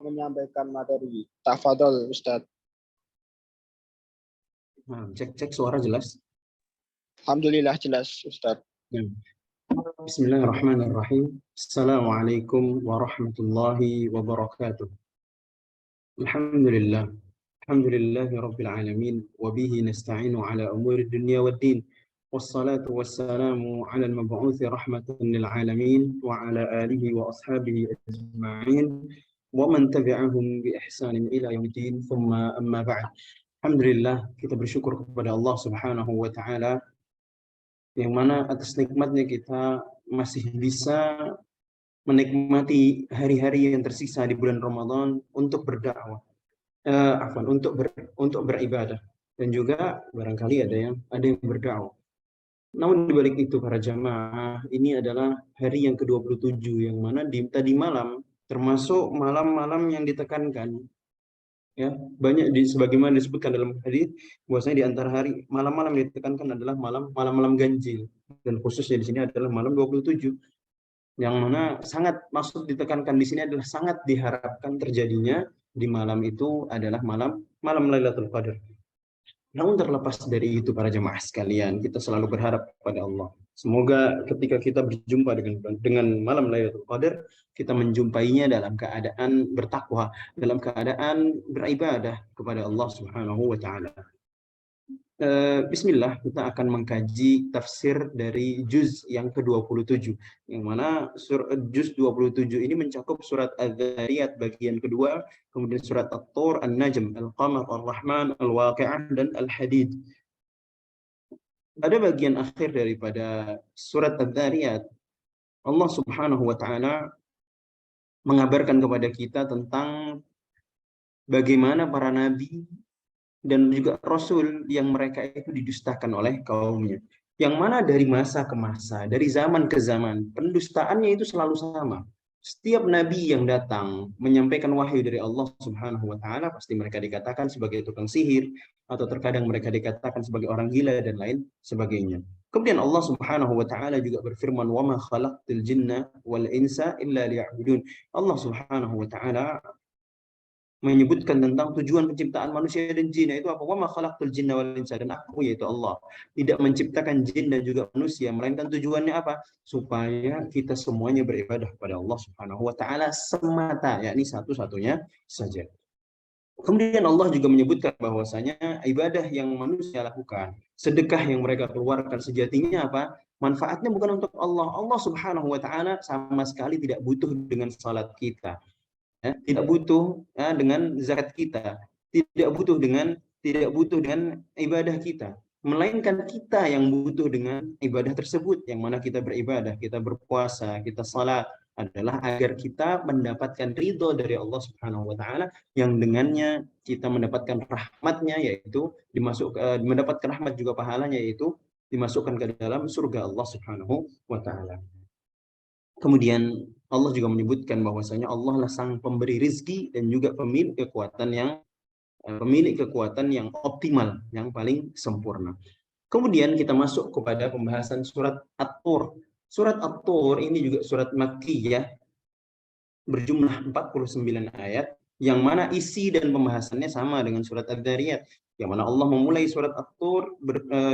menyampaikan materi. Tafadhol Ustaz. Nah, cek suara jelas. Alhamdulillah jelas Ustaz. Bismillahirrahmanirrahim. Assalamualaikum warahmatullahi wabarakatuh. Alhamdulillah. Alhamdulillahi rabbil alamin wa bihi nasta'inu ala umuri dunya waddin. Wassalatu wassalamu ala al-mab'uthi rahmatan lil alamin wa ala alihi wa ashabihi ajma'in wa man tabi'ahum bi ihsanin ila yaumiddin. Thumma amma ba'd. Alhamdulillah, kita bersyukur kepada Allah Subhanahu wa taala yang mana atas nikmatnya kita masih bisa menikmati hari-hari yang tersisa di bulan Ramadan untuk berdakwah, untuk beribadah, dan juga barangkali ada yang berdakwah. Namun di balik itu para jamaah, ini adalah hari yang ke-27 yang mana tadi malam termasuk malam-malam yang ditekankan. Ya, banyak sebagaimana disebutkan dalam hadis bahwasanya di antara hari malam-malam yang ditekankan adalah malam-malam ganjil, dan khususnya di sini adalah malam 27 yang mana sangat maksud ditekankan di sini adalah sangat diharapkan terjadinya di malam itu adalah malam Lailatul Qadar. Namun terlepas dari itu para jemaah sekalian, kita selalu berharap kepada Allah. Semoga ketika kita berjumpa dengan malam Lailatul Qadar, kita menjumpainya dalam keadaan bertakwa, dalam keadaan beribadah kepada Allah Subhanahu wa taala. Bismillah, kita akan mengkaji tafsir dari juz yang ke-27, yang mana juz 27 ini mencakup surat Az-Zariyat bagian kedua, kemudian surat At-Tur, An-Najm, Al-Qamar, Ar-Rahman, Al-Waqi'ah, dan Al-Hadid. Pada bagian akhir daripada surat Az-Zariyat, Allah Subhanahu wa taala mengabarkan kepada kita tentang bagaimana para nabi dan juga rasul yang mereka itu didustakan oleh kaumnya. Yang mana dari masa ke masa, dari zaman ke zaman, pendustaannya itu selalu sama. Setiap nabi yang datang menyampaikan wahyu dari Allah Subhanahu wa taala, pasti mereka dikatakan sebagai tukang sihir, atau terkadang mereka dikatakan sebagai orang gila dan lain sebagainya. Kemudian Allah Subhanahu wa taala juga berfirman, "Wa ma khalaqtul jinna wal insa illa liya'budun." Allah Subhanahu wa taala menyebutkan tentang tujuan penciptaan manusia dan jin, itu apa? Wa ma khalaqtul jinna wal insa, dan aku yaitu Allah tidak menciptakan jin dan juga manusia melainkan tujuannya apa? Supaya kita semuanya beribadah kepada Allah Subhanahu wa taala semata, yakni satu-satunya saja. Kemudian Allah juga menyebutkan bahwasanya ibadah yang manusia lakukan, sedekah yang mereka keluarkan, sejatinya apa? Manfaatnya bukan untuk Allah. Allah Subhanahu wa taala sama sekali tidak butuh dengan salat kita. Tidak butuh dengan zakat kita, tidak butuh dengan ibadah kita, melainkan kita yang butuh dengan ibadah tersebut. Yang mana kita beribadah, kita berpuasa, kita salat adalah agar kita mendapatkan ridho dari Allah Subhanahu wa taala, yang dengannya kita mendapatkan rahmatnya, yaitu mendapatkan rahmat juga pahalanya, yaitu dimasukkan ke dalam surga Allah Subhanahu wa taala. Kemudian Allah juga menyebutkan bahwasanya Allah lah sang pemberi rizki dan juga pemilik kekuatan yang optimal, yang paling sempurna. Kemudian kita masuk kepada pembahasan surat At-Tur. Surat At-Tur ini juga surat Makkiyah, berjumlah 49 ayat, yang mana isi dan pembahasannya sama dengan surat Ad-Dzariyat, yang mana Allah memulai surat At-Tur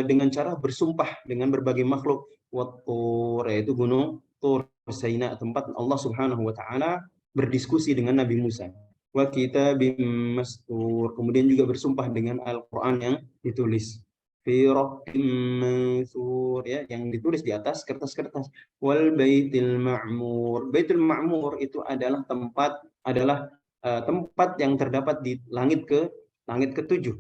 dengan cara bersumpah dengan berbagai makhluk. Wat-Tur, yaitu gunung Tur Saina, tempat Allah Subhanahu wa taala berdiskusi dengan Nabi Musa. Wa kitabim mastur, kemudian juga bersumpah dengan Al-Qur'an yang ditulis fi raqqim mansur, ya, yang ditulis di atas kertas-kertas. Wal baitil ma'mur. Baitul ma'mur itu adalah tempat yang terdapat di langit ke-7,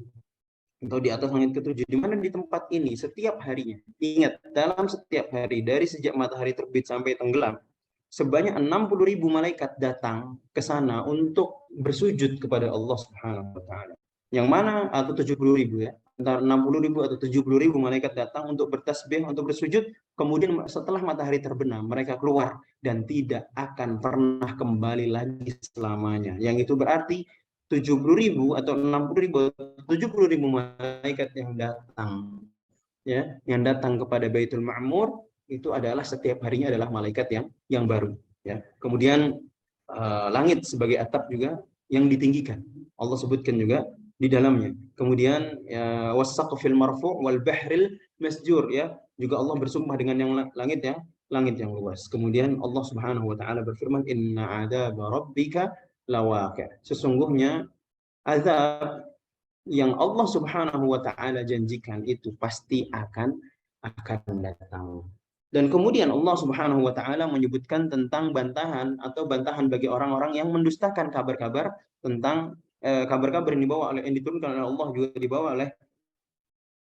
atau di atas langit ke-7. Di mana di tempat ini setiap harinya, ingat, dalam setiap hari dari sejak matahari terbit sampai tenggelam, sebanyak 60.000 malaikat datang ke sana untuk bersujud kepada Allah Subhanahu wa taala. Yang mana, atau 70.000, ya, antara 60.000 atau 70.000 malaikat datang untuk bertasbih, untuk bersujud. Kemudian setelah matahari terbenam, mereka keluar dan tidak akan pernah kembali lagi selamanya. Yang itu berarti 70.000 atau 60.000 atau 70.000 malaikat yang datang, ya, yang datang kepada Baitul Ma'mur, itu adalah setiap harinya adalah malaikat yang baru, ya. Kemudian langit sebagai atap juga yang ditinggikan. Allah sebutkan juga di dalamnya. Kemudian ya, was-saqfil marfu' wal bahril masjur, ya. Juga Allah bersumpah dengan yang langit, ya, langit yang luas. Kemudian Allah Subhanahu wa taala berfirman, "Inna 'adzaba rabbika lawaqi'." Sesungguhnya azab yang Allah Subhanahu wa taala janjikan itu pasti akan datang. Dan kemudian Allah Subhanahu wa taala menyebutkan tentang bantahan atau bantahan bagi orang-orang yang mendustakan kabar-kabar tentang kabar-kabar yang dibawa oleh, yang diturunkan oleh Allah, juga dibawa oleh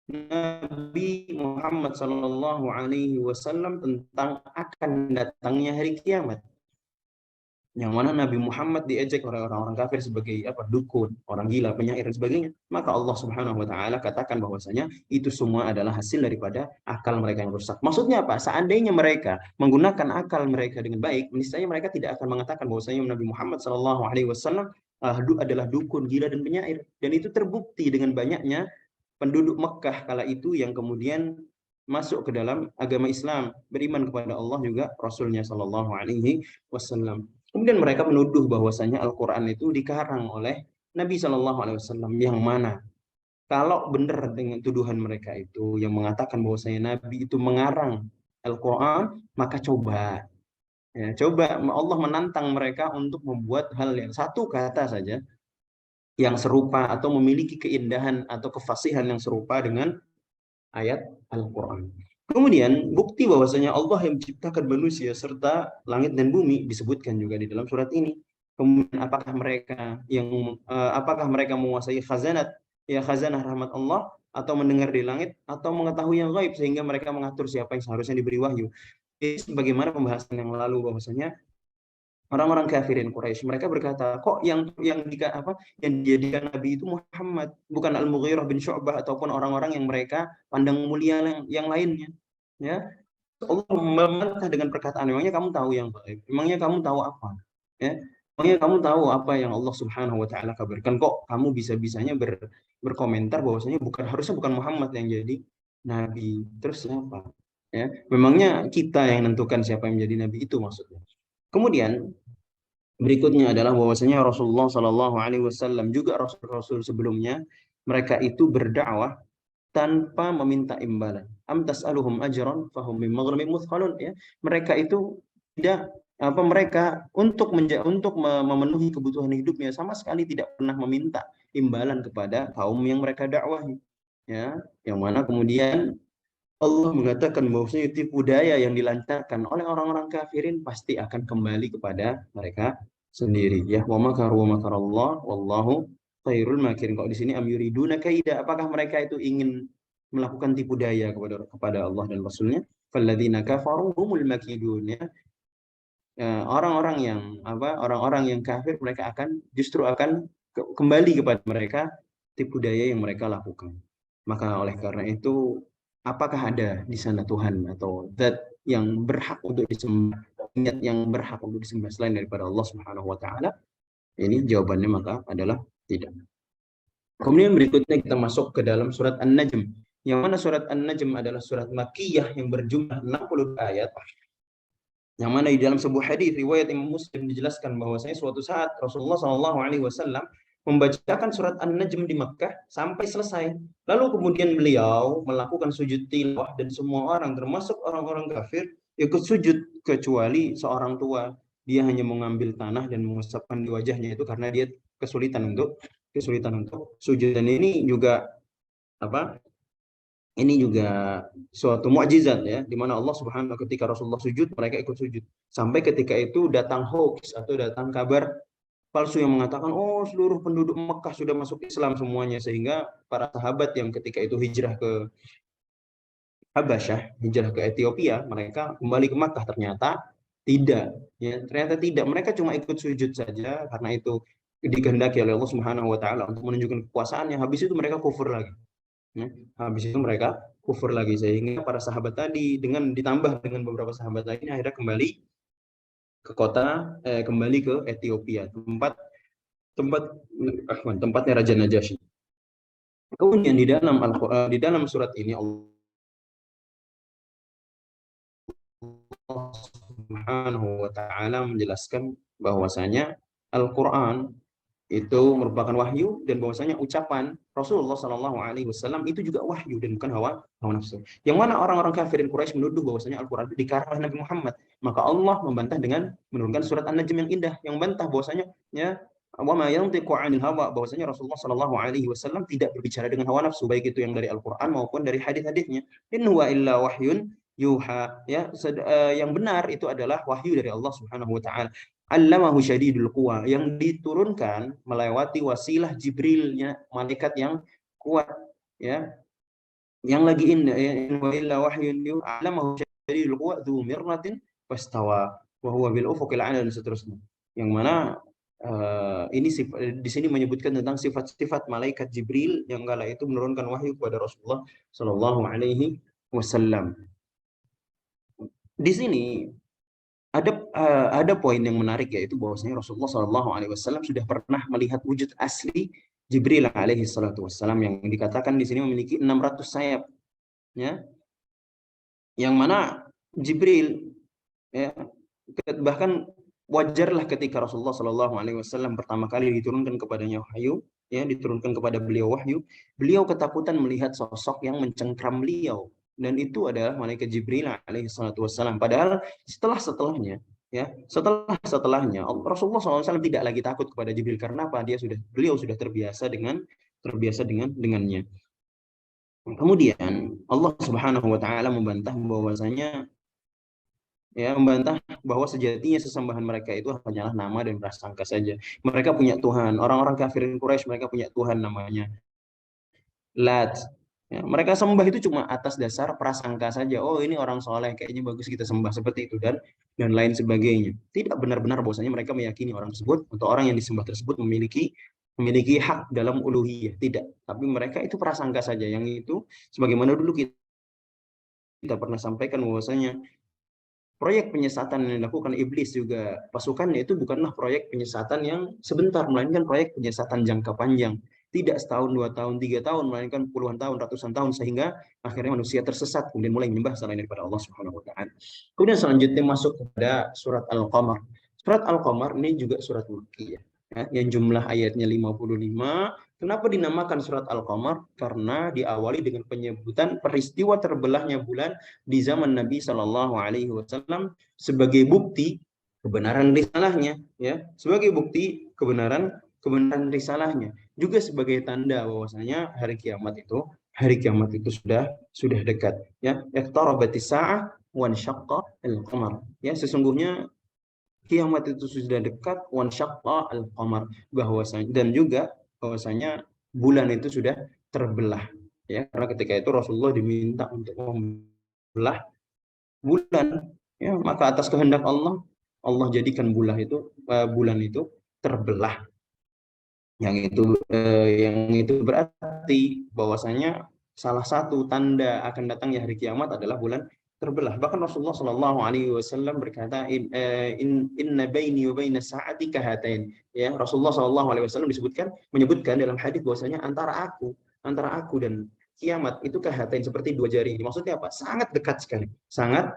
Nabi Muhammad Sallallahu Alaihi Wasallam tentang akan datangnya hari kiamat. Yang mana Nabi Muhammad diejek oleh orang-orang kafir sebagai apa, dukun, orang gila, penyair dan sebagainya. Maka Allah Subhanahu wa taala katakan bahwasanya itu semua adalah hasil daripada akal mereka yang rusak. Maksudnya apa? Seandainya mereka menggunakan akal mereka dengan baik, niscaya mereka tidak akan mengatakan bahwasanya Nabi Muhammad sallallahu alaihi wasallam adalah dukun, gila dan penyair. Dan itu terbukti dengan banyaknya penduduk Mekah kala itu yang kemudian masuk ke dalam agama Islam, beriman kepada Allah juga Rasulnya sallallahu alaihi wasallam. Kemudian mereka menuduh bahwasanya Al-Quran itu dikarang oleh Nabi Shallallahu Alaihi Wasallam, yang mana kalau benar dengan tuduhan mereka itu yang mengatakan bahwasanya Nabi itu mengarang Al-Quran, maka coba, ya, coba Allah menantang mereka untuk membuat hal yang satu kata saja yang serupa atau memiliki keindahan atau kefasihan yang serupa dengan ayat Al-Quran. Kemudian bukti bahwasanya Allah yang menciptakan manusia serta langit dan bumi disebutkan juga di dalam surat ini. Kemudian apakah mereka menguasai khazanah rahmat Allah, atau mendengar di langit, atau mengetahui yang gaib sehingga mereka mengatur siapa yang seharusnya diberi wahyu. Jadi sebagaimana pembahasan yang lalu bahwasanya orang-orang kafirin Quraisy mereka berkata, kok yang dijadikan nabi itu Muhammad, bukan Al-Mughirah bin Syu'bah ataupun orang-orang yang mereka pandang mulia yang lainnya, ya. Allah membantah dengan perkataan, memangnya kamu tahu yang baik, memangnya kamu tahu apa, ya, memangnya kamu tahu apa yang Allah Subhanahu wa taala kabarkan, kok kamu bisa-bisanya berkomentar bahwasanya harusnya bukan Muhammad yang jadi nabi, terus siapa, ya, memangnya kita yang menentukan siapa yang menjadi nabi, itu maksudnya. Kemudian berikutnya adalah bahwasanya Rasulullah Shallallahu Alaihi Wasallam juga Rasul-Rasul sebelumnya mereka itu berdakwah tanpa meminta imbalan. Am tas'aluhum ajran fahum min maghramin muthqalun, ya. Mereka itu tidak mereka untuk memenuhi kebutuhan hidupnya sama sekali tidak pernah meminta imbalan kepada kaum yang mereka dakwahi, ya. Yang mana kemudian Allah mengatakan bahwasanya tipu daya yang dilancarkan oleh orang-orang kafirin pasti akan kembali kepada mereka sendiri, ya. Wa makaru wa makarallah wallahu khairul makirin. Kalau di sini am yuriduna kaida, apakah mereka itu ingin melakukan tipu daya kepada Allah dan Rasulnya? Falladzina kafaru humul makidun, ya. Orang-orang yang kafir mereka justru akan kembali kepada mereka tipu daya yang mereka lakukan. Maka oleh karena itu, apakah ada di sana Tuhan atau zat yang berhak untuk disembah, niat yang berhak untuk disembah selain daripada Allah Subhanahu wa taala? Ini jawabannya maka adalah tidak. Kemudian berikutnya kita masuk ke dalam surat An-Najm. Yang mana surat An-Najm adalah surat Makkiyah yang berjumlah 60 ayat. Yang mana di dalam sebuah hadis riwayat Imam Muslim dijelaskan bahwasanya suatu saat Rasulullah Shallallahu Alaihi Wasallam membacakan surat An-Najm di Makkah sampai selesai. Lalu kemudian beliau melakukan sujud tilawah dan semua orang termasuk orang-orang kafir ikut sujud kecuali seorang tua. Dia hanya mengambil tanah dan mengusapkan di wajahnya itu karena dia kesulitan untuk sujud. Dan ini juga suatu mukjizat, ya, di mana Allah Subhanahu ketika Rasulullah sujud mereka ikut sujud, sampai ketika itu datang hoax atau datang kabar palsu yang mengatakan seluruh penduduk Mekah sudah masuk Islam semuanya, sehingga para sahabat yang ketika itu hijrah ke Habasyah, hijrah ke Ethiopia, mereka kembali ke Makkah. Ternyata tidak, mereka cuma ikut sujud saja karena itu dikehendaki oleh Allah Subhanahu wa taala untuk menunjukkan kekuasaannya. Habis itu mereka kufur lagi. Sehingga para sahabat tadi ditambah dengan beberapa sahabat lainnya akhirnya kembali ke Ethiopia, tempatnya Raja Najasyi. Kemudian di dalam surat ini Allah Subhanahu wa taala menjelaskan bahwasanya Al-Qur'an itu merupakan wahyu, dan bahwasanya ucapan Rasulullah Shallallahu Alaihi Wasallam itu juga wahyu dan bukan hawa nafsu. Yang mana orang-orang kafirin Quraisy menuduh bahwasanya Al-Quran itu dikarang oleh Nabi Muhammad, maka Allah membantah dengan menurunkan surat An-Najm yang indah, yang bantah bahwasanya ya wa ma yantiqu 'anil hawa, bahwasanya Rasulullah Shallallahu Alaihi Wasallam tidak berbicara dengan hawa nafsu, baik itu yang dari Al-Quran maupun dari hadis-hadisnya. In huwa illa wahyun yuha, ya yang benar itu adalah wahyu dari Allah Subhanahu wa taala. Allamahu syadidul quwa, yang diturunkan melewati wasilah Jibrilnya, malaikat yang kuat, ya, yang lagi indah, in wa illa wahyun yuha, allamahu syadidul quwa dzu mirratin fastawa wa huwa bil ufuqil a'la, dan seterusnya. Yang mana ini di sini menyebutkan tentang sifat-sifat malaikat Jibril yang kala itu menurunkan wahyu kepada Rasulullah Shallallahu Alaihi Wasallam. Di sini ada poin yang menarik, yaitu bahwasanya Rasulullah Shallallahu Alaihi Wasallam sudah pernah melihat wujud asli Jibril alaihi salatu wassalam, yang dikatakan di sini memiliki 600 sayap, ya, yang mana Jibril, ya, bahkan wajarlah ketika Rasulullah Shallallahu Alaihi Wasallam pertama kali diturunkan kepadanya wahyu, ya, diturunkan kepada beliau wahyu, beliau ketakutan melihat sosok yang mencengkram beliau, dan itu adalah malaikat Jibril alaihi salatu wassalam. Padahal setelahnya Rasulullah SAW tidak lagi takut kepada Jibril. Karena apa? Beliau sudah terbiasa dengannya. Kemudian Allah Subhanahu wa taala membantah bahwa sejatinya sesembahan mereka itu hanyalah nama dan prasangka saja. Mereka punya Tuhan. Orang-orang kafirin Quraisy, mereka punya Tuhan namanya Lat. Ya, mereka sembah itu cuma atas dasar prasangka saja. Oh, ini orang soleh, kayaknya bagus kita sembah, seperti itu, dan lain sebagainya. Tidak benar-benar bahwasanya mereka meyakini orang tersebut atau orang yang disembah tersebut memiliki hak dalam uluhiyah. Tidak. Tapi mereka itu prasangka saja. Yang itu sebagaimana dulu kita pernah sampaikan bahwasanya proyek penyesatan yang dilakukan iblis juga pasukannya itu bukanlah proyek penyesatan yang sebentar, melainkan proyek penyesatan jangka panjang. Tidak setahun, 2 tahun, 3 tahun, melainkan puluhan tahun, ratusan tahun, sehingga akhirnya manusia tersesat, kemudian mulai menyembah selain daripada Allah Subhanahu wa taala. Kemudian selanjutnya masuk kepada surat Al-Qamar. Surat Al-Qamar ini juga surat Makkiyah, ya, yang jumlah ayatnya 55. Kenapa dinamakan surat Al-Qamar? Karena diawali dengan penyebutan peristiwa terbelahnya bulan di zaman Nabi Shallallahu Alaihi Wasallam sebagai bukti kebenaran risalahnya, ya, sebagai bukti kebenaran risalahnya, juga sebagai tanda bahwasanya hari kiamat itu sudah dekat, ya. Iqtarabatis sa'ah wan syaqqa al-qamar, ya, sesungguhnya kiamat itu sudah dekat, wan syaqqa al-qamar, bahwasanya, dan juga bahwasanya bulan itu sudah terbelah, ya, karena ketika itu Rasulullah diminta untuk membelah bulan, ya, maka atas kehendak Allah jadikan bulan itu terbelah. Yang itu berarti bahwasanya salah satu tanda akan datangnya hari kiamat adalah bulan terbelah. Bahkan Rasulullah Shallallahu Alaihi Wasallam berkata, inna baini wa baina sa'ati kahatain. Ya, Rasulullah Shallallahu Alaihi Wasallam menyebutkan dalam hadis bahwasanya antara aku dan kiamat itu kahatain, seperti 2 jari. Maksudnya apa? Sangat dekat sekali. Sangat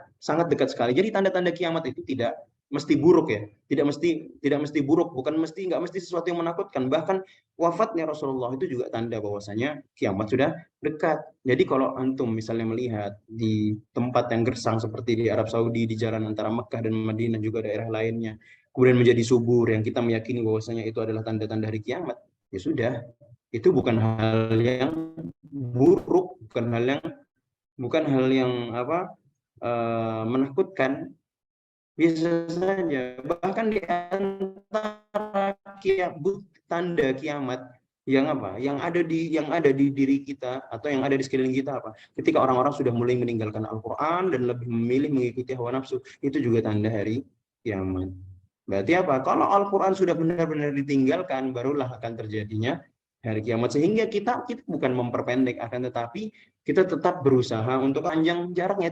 dekat sekali. Jadi tanda-tanda kiamat itu tidak mesti buruk, ya, tidak mesti buruk, nggak mesti sesuatu yang menakutkan. Bahkan wafatnya Rasulullah itu juga tanda bahwasanya kiamat sudah dekat. Jadi kalau antum misalnya melihat di tempat yang gersang seperti di Arab Saudi, di jalan antara Mekah dan Madinah, juga daerah lainnya, kemudian menjadi subur yang kita meyakini bahwasanya itu adalah tanda-tanda hari kiamat, ya sudah, itu bukan hal yang buruk, bukan hal yang menakutkan. Bisa saja. Bahkan di antara tanda kiamat yang ada di diri kita atau yang ada di sekeliling kita apa? Ketika orang-orang sudah mulai meninggalkan Al-Quran dan lebih memilih mengikuti hawa nafsu, itu juga tanda hari kiamat. Berarti apa? Kalau Al-Quran sudah benar-benar ditinggalkan, barulah akan terjadinya hari kiamat. Sehingga kita bukan memperpendek, akan tetapi kita tetap berusaha untuk panjang jaraknya,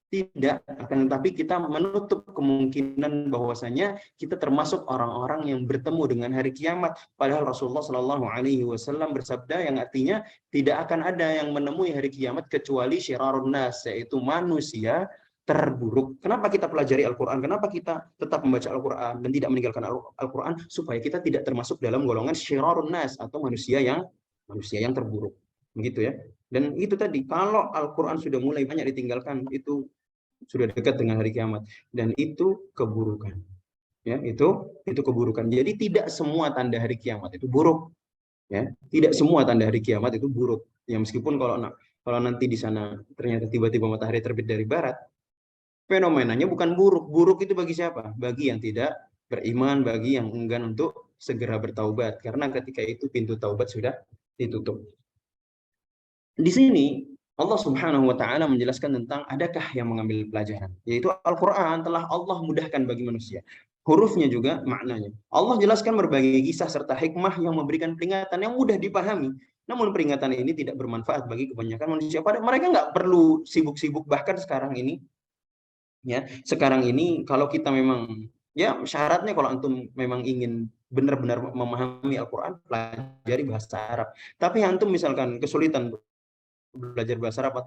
tidak, akan tetapi kita menutup kemungkinan bahwasanya kita termasuk orang-orang yang bertemu dengan hari kiamat. Padahal Rasulullah Shallallahu Alaihi Wasallam bersabda yang artinya tidak akan ada yang menemui hari kiamat kecuali syirarun nas, yaitu manusia terburuk. Kenapa kita pelajari Al-Quran? Kenapa kita tetap membaca Al-Quran dan tidak meninggalkan Al-Quran? Supaya kita tidak termasuk dalam golongan syirarun nas atau manusia yang terburuk. Begitu ya. Dan itu tadi, kalau Al-Quran sudah mulai banyak ditinggalkan, itu sudah dekat dengan hari kiamat. Dan itu keburukan. Ya, itu keburukan. Jadi tidak semua tanda hari kiamat itu buruk. Ya, tidak semua tanda hari kiamat itu buruk. Ya, meskipun kalau nanti di sana ternyata tiba-tiba matahari terbit dari barat, fenomenanya bukan buruk. Buruk itu bagi siapa? Bagi yang tidak beriman, bagi yang enggan untuk segera bertaubat. Karena ketika itu pintu taubat sudah ditutup. Di sini Allah Subhanahu wa taala menjelaskan tentang adakah yang mengambil pelajaran, yaitu Al-Qur'an telah Allah mudahkan bagi manusia. Hurufnya juga maknanya. Allah jelaskan berbagai kisah serta hikmah yang memberikan peringatan yang mudah dipahami. Namun peringatan ini tidak bermanfaat bagi kebanyakan manusia. Padahal mereka nggak perlu sibuk-sibuk, bahkan sekarang ini ya, sekarang ini kalau kita memang ya syaratnya kalau antum memang ingin benar-benar memahami Al-Qur'an, pelajari bahasa Arab. Tapi antum misalkan kesulitan belajar bahasa Arab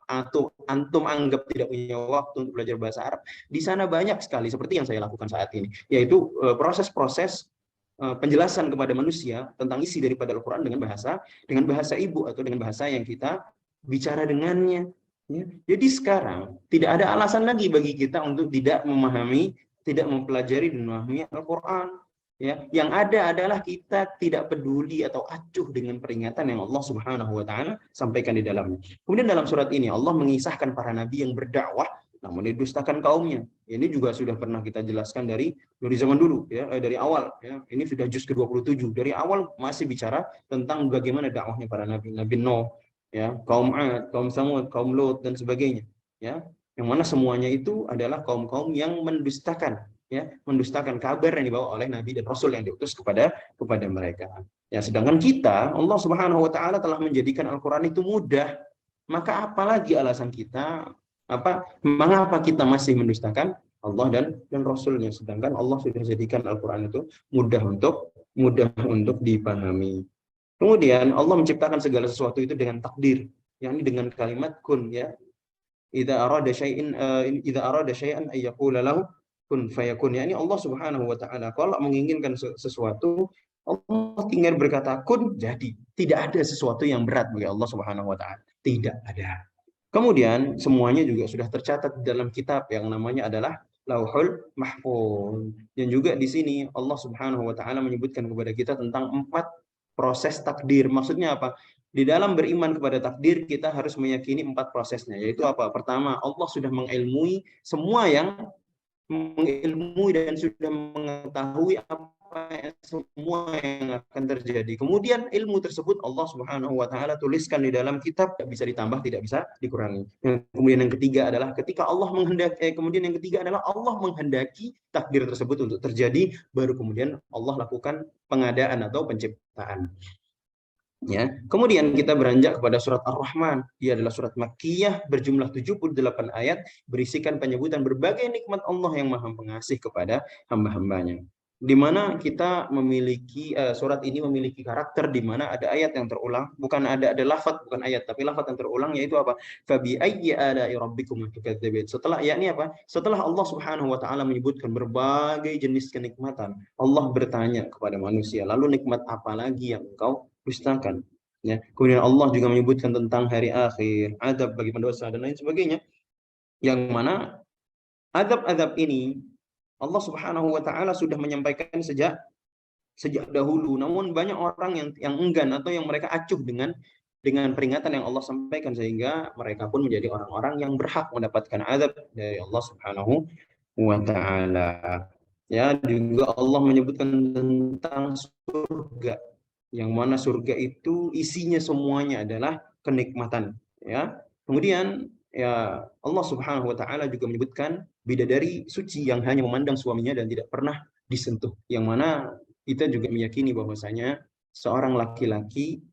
atau antum anggap tidak punya waktu untuk belajar bahasa Arab, di sana banyak sekali seperti yang saya lakukan saat ini, yaitu proses-proses penjelasan kepada manusia tentang isi daripada Al-Quran dengan bahasa ibu atau dengan bahasa yang kita bicara dengannya. Ya. Jadi sekarang tidak ada alasan lagi bagi kita untuk tidak memahami, tidak mempelajari dan memahami Al-Quran. Ya, yang ada adalah kita tidak peduli atau acuh dengan peringatan yang Allah Subhanahu wa taala sampaikan di dalamnya. Kemudian dalam surat ini Allah mengisahkan para nabi yang berdakwah namun didustakan kaumnya. Ini juga sudah pernah kita jelaskan dari zaman dulu ya, dari awal ya. Ini sudah juz ke-27. Dari awal masih bicara tentang bagaimana dakwahnya para nabi, Nabi Nuh, ya, kaum Ad, kaum Samud, kaum Lut dan sebagainya, ya. Yang mana semuanya itu adalah kaum-kaum yang mendustakan, ya, mendustakan kabar yang dibawa oleh nabi dan rasul yang diutus kepada mereka. Ya, sedangkan kita, Allah Subhanahu wa taala telah menjadikan Al-Qur'an itu mudah. Maka apalagi alasan kita mengapa kita masih mendustakan Allah dan Rasulnya, sedangkan Allah sudah jadikan Al-Qur'an itu mudah untuk dipahami. Kemudian Allah menciptakan segala sesuatu itu dengan takdir, yakni dengan kalimat kun, ya. Idza arada syai'an ay yaqula lahu kun fayakun. Yani Allah Subhanahu wa taala kalau menginginkan sesuatu, Allah tinggal berkata kun, jadi. Tidak ada sesuatu yang berat bagi Allah Subhanahu wa taala. Tidak ada. Kemudian semuanya juga sudah tercatat dalam kitab yang namanya adalah Lauhul Mahfuz. Dan juga di sini Allah Subhanahu wa taala menyebutkan kepada kita tentang 4 proses takdir. Maksudnya apa? Di dalam beriman kepada takdir kita harus meyakini 4 prosesnya, yaitu apa? Pertama, Allah sudah mengilmui semua yang mengilmui dan sudah mengetahui semua yang akan terjadi. Kemudian ilmu tersebut Allah Subhanahu wa taala tuliskan di dalam kitab, tidak bisa ditambah, tidak bisa dikurangi. Kemudian yang ketiga adalah ketika Allah menghendaki, Allah menghendaki takdir tersebut untuk terjadi, baru kemudian Allah lakukan pengadaan atau penciptaan. Ya. Kemudian kita beranjak kepada surat Ar-Rahman. Dia adalah surat Makkiyah berjumlah 78 ayat, berisikan penyebutan berbagai nikmat Allah yang Maha Pengasih kepada hamba-hambanya. Di mana kita memiliki surat ini memiliki karakter di mana ada ayat yang terulang, bukan ada lafaz, bukan ayat, tapi lafaz yang terulang, yaitu apa? Fabi ayyi ala'i rabbikum tukadzibun. Setelah yakni apa? Setelah Allah Subhanahu wa taala menyebutkan berbagai jenis kenikmatan, Allah bertanya kepada manusia, lalu nikmat apa lagi yang engkau dustakan? Ya. Kemudian Allah juga menyebutkan tentang hari akhir, azab bagi pendosa dan lain sebagainya. Yang mana azab-azab ini Allah Subhanahu wa taala sudah menyampaikan sejak dahulu. Namun banyak orang yang enggan atau yang mereka acuh dengan peringatan yang Allah sampaikan, sehingga mereka pun menjadi orang-orang yang berhak mendapatkan azab dari Allah Subhanahu wa taala. Ya, juga Allah menyebutkan tentang surga, yang mana surga itu isinya semuanya adalah kenikmatan, ya. Kemudian ya Allah Subhanahu wa taala juga menyebutkan bidadari suci yang hanya memandang suaminya dan tidak pernah disentuh, yang mana kita juga meyakini bahwasanya seorang laki-laki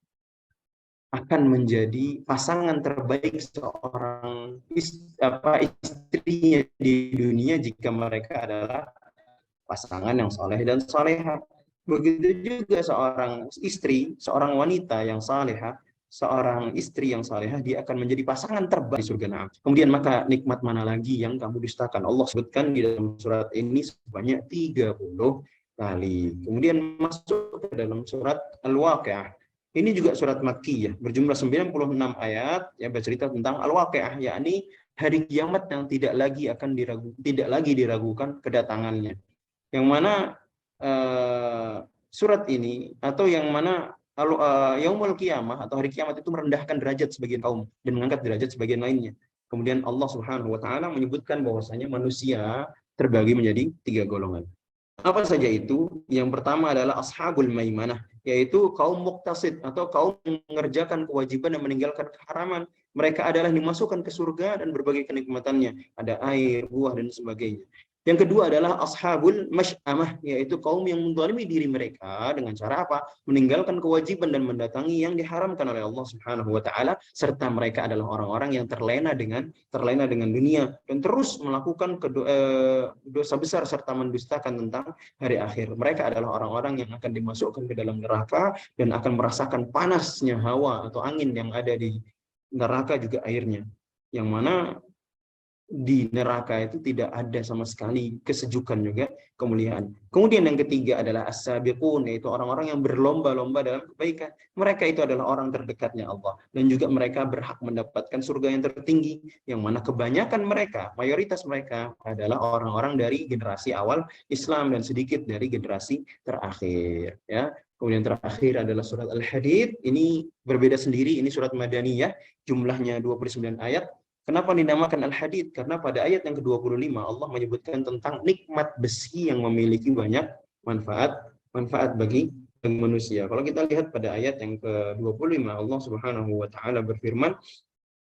akan menjadi pasangan terbaik seorang istrinya di dunia jika mereka adalah pasangan yang saleh dan salehah. Begitu juga seorang istri, seorang wanita yang salehah, seorang istri yang salehah, dia akan menjadi pasangan terbaik di surga. Na'am. Kemudian maka nikmat mana lagi yang kamu dustakan? Allah sebutkan di dalam surat ini sebanyak 30 kali. Kemudian masuk ke dalam surat Al-Waqi'ah. Ini juga surat Makkiyah, berjumlah 96 ayat, yang bercerita tentang Al-Waqi'ah, yakni hari kiamat yang tidak lagi diragukan kedatangannya. Yang mana surat ini, atau yang mana Yaumul Qiyamah atau hari kiamat itu merendahkan derajat sebagian kaum dan mengangkat derajat sebagian lainnya. Kemudian Allah Subhanahu wa taala menyebutkan bahwasanya manusia terbagi menjadi 3 golongan. Apa saja itu? Yang pertama adalah ashabul maimanah, yaitu kaum muqtasid atau kaum yang mengerjakan kewajiban dan meninggalkan keharaman. Mereka adalah dimasukkan ke surga dan berbagai kenikmatannya, ada air, buah dan sebagainya. Yang kedua adalah ashabul masy'amah, yaitu kaum yang menzalimi diri mereka dengan cara apa? Meninggalkan kewajiban dan mendatangi yang diharamkan oleh Allah Subhanahu wa taala, serta mereka adalah orang-orang yang terlena dengan dunia dan terus melakukan dosa besar serta mendustakan tentang hari akhir. Mereka adalah orang-orang yang akan dimasukkan ke dalam neraka dan akan merasakan panasnya hawa atau angin yang ada di neraka, juga airnya. Yang mana di neraka itu tidak ada sama sekali kesejukan juga kemuliaan. Kemudian yang ketiga adalah as-sabiqun, yaitu orang-orang yang berlomba-lomba dalam kebaikan. Mereka itu adalah orang terdekatnya Allah dan juga mereka berhak mendapatkan surga yang tertinggi, yang mana kebanyakan mereka, mayoritas mereka adalah orang-orang dari generasi awal Islam dan sedikit dari generasi terakhir, ya. Kemudian terakhir adalah surat Al-Hadid. Ini berbeda sendiri, ini surat Madaniyah, jumlahnya 29 ayat. Kenapa dinamakan Al-Hadid? Karena pada ayat yang ke-25 Allah menyebutkan tentang nikmat besi yang memiliki banyak manfaat bagi manusia. Kalau kita lihat pada ayat yang ke-25, Allah Subhanahu wa taala berfirman,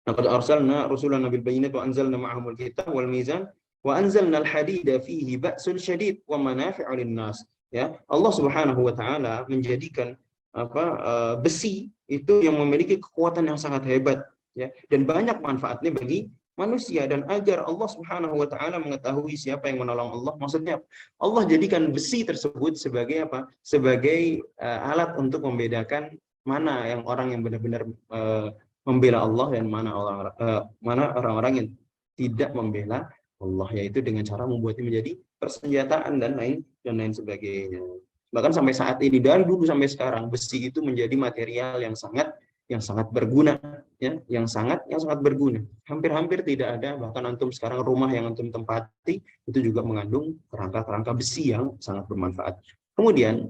"Laqad arsalna rusulana bil bayyinati wa anzalna ma'ahumul kitab wal mizan wa anzalna al-hadida fihi ba'sun syadid wa manafi'u lin-nas." Ya, Allah Subhanahu wa taala menjadikan besi itu yang memiliki kekuatan yang sangat hebat, ya, dan banyak manfaatnya bagi manusia, dan agar Allah Subhanahu wa taala mengetahui siapa yang menolong Allah. Maksudnya Allah jadikan besi tersebut sebagai apa? Sebagai alat untuk membedakan mana yang orang yang benar-benar membela Allah dan mana orang-orang yang tidak membela Allah, yaitu dengan cara membuatnya menjadi persenjataan dan lain sebagainya. Bahkan sampai saat ini, dari dulu sampai sekarang, besi itu menjadi material yang sangat berguna, ya, yang sangat berguna. Hampir-hampir tidak ada, bahkan antum sekarang rumah yang antum tempati itu juga mengandung kerangka-kerangka besi yang sangat bermanfaat. Kemudian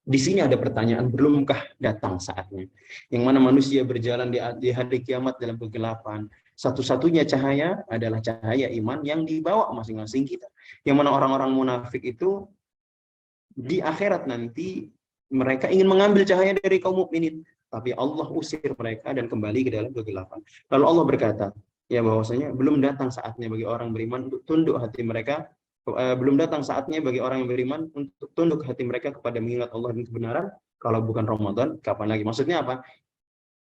di sini ada pertanyaan, belumkah datang saatnya yang mana manusia berjalan di hari kiamat dalam kegelapan? Satu-satunya cahaya adalah cahaya iman yang dibawa masing-masing kita. Yang mana orang-orang munafik itu di akhirat nanti mereka ingin mengambil cahaya dari kaum mukminin, tapi Allah usir mereka dan kembali ke dalam kegelapan. Lalu Allah berkata, ya, bahwasanya belum datang saatnya bagi orang beriman untuk tunduk hati mereka, belum datang saatnya bagi orang yang beriman untuk tunduk hati mereka kepada mengingat Allah dan kebenaran. Kalau bukan Ramadan, kapan lagi? Maksudnya apa?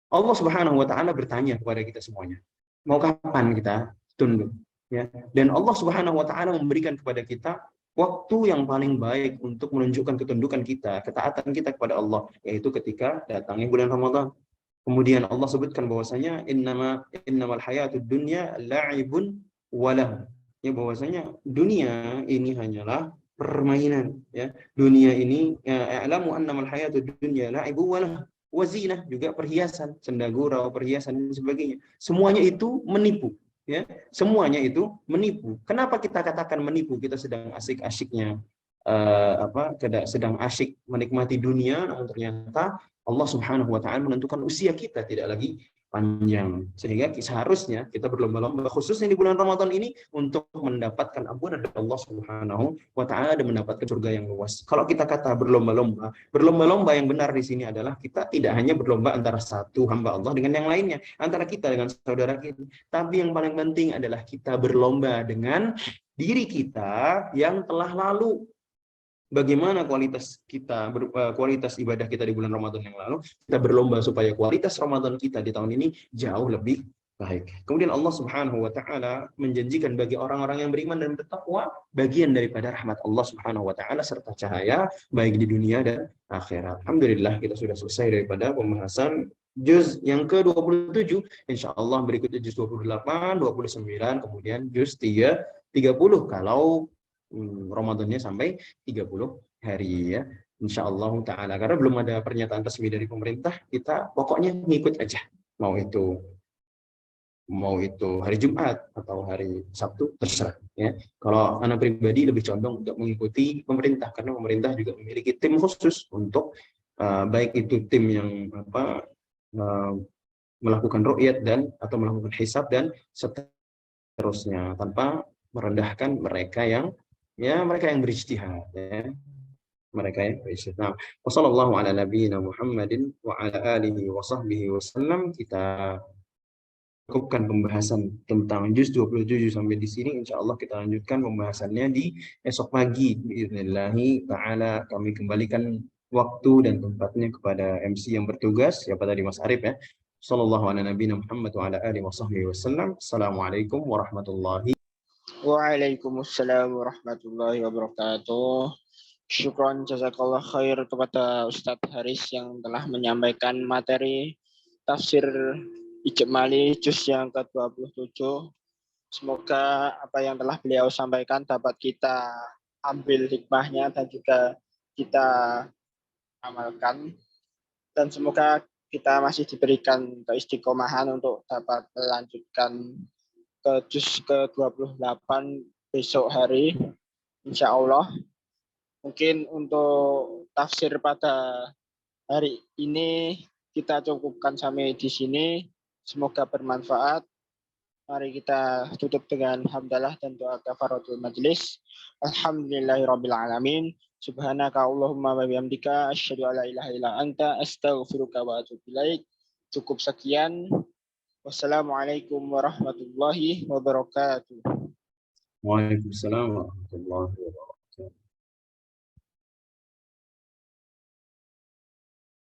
Allah Subhanahu wa taala bertanya kepada kita semuanya, mau kapan kita tunduk, ya? Dan Allah Subhanahu wa taala memberikan kepada kita waktu yang paling baik untuk menunjukkan ketundukan kita, ketaatan kita kepada Allah, yaitu ketika datangnya bulan Ramadan. Kemudian Allah sebutkan bahwasanya innamal hayatud dunya la'ibun walah. Ya, bahwasanya dunia ini hanyalah permainan, ya. Dunia ini, ya'lamu annamal hayatud dunya la'ibun walah. Wazinah, juga perhiasan, senda gurau, perhiasan dan sebagainya. Semuanya itu menipu, ya. Semuanya itu menipu. Kenapa kita katakan menipu? Kita sedang asik-asiknya sedang asyik menikmati dunia, namun ternyata Allah Subhanahu wa taala menentukan usia kita tidak lagi panjang, sehingga seharusnya kita berlomba-lomba khususnya di bulan Ramadan ini untuk mendapatkan ampunan dari Allah Subhanahu wa taala dan mendapatkan surga yang luas. Kalau kita kata berlomba-lomba yang benar di sini adalah kita tidak hanya berlomba antara satu hamba Allah dengan yang lainnya, antara kita dengan saudara kita, tapi yang paling penting adalah kita berlomba dengan diri kita yang telah lalu. Bagaimana kualitas ibadah kita di bulan Ramadan yang lalu, kita berlomba supaya kualitas Ramadan kita di tahun ini jauh lebih baik. Kemudian Allah Subhanahu wa taala menjanjikan bagi orang-orang yang beriman dan bertakwa bagian daripada rahmat Allah Subhanahu wa taala serta cahaya baik di dunia dan akhirat. Alhamdulillah, kita sudah selesai daripada pembahasan juz yang ke-27, insya Allah berikutnya juz 28, 29, kemudian juz 30 kalau Ramadannya sampai 30 hari ya. Insya Allah Ta'ala. Karena belum ada pernyataan resmi dari pemerintah, kita pokoknya ngikut aja. Mau itu hari Jumat atau hari Sabtu, terserah. Ya. Kalau anak pribadi lebih condong untuk mengikuti pemerintah, karena pemerintah juga memiliki tim khusus untuk baik itu tim yang melakukan ru'yat dan atau melakukan hisab dan seterusnya, tanpa merendahkan mereka yang berijtihad ya. Mereka yang berijtihad. Nah, wassallallahu ala nabiyina Muhammadin wa ala alihi wa sahbihi wasallam. Kita cukupkan pembahasan tentang juz 27 sampai di sini. Insya Allah kita lanjutkan pembahasannya di esok pagi. Bismillahi ta'ala. Kami kembalikan waktu dan tempatnya kepada MC yang bertugas, siapa tadi, Mas Arif ya. Sallallahu ala nabiyina Muhammad wa ala alihi wa sahbihi wasallam. Assalamualaikum warahmatullahi. Waalaikumsalam warahmatullahi wabarakatuh. Syukron jazakallah khair kepada Ustadz Haris yang telah menyampaikan materi tafsir Ijmali juz yang ke-27. Semoga apa yang telah beliau sampaikan dapat kita ambil hikmahnya dan juga kita amalkan. Dan semoga kita masih diberikan keistiqomahan untuk dapat melanjutkan ke juz ke-28 besok hari, insya Allah. Mungkin untuk tafsir pada hari ini kita cukupkan sampai di sini. Semoga bermanfaat. Mari kita tutup dengan hamdalah dan doa kafaratul majlis. Alhamdulillahirabbil alamin. Subhanaka Allahumma wa bihamdika asyhadu an la ilaha illa anta astaghfiruka wa atubu ilaik. Cukup sekian. Wassalamualaikum warahmatullahi wabarakatuh. Waalaikumsalam warahmatullahi wabarakatuh.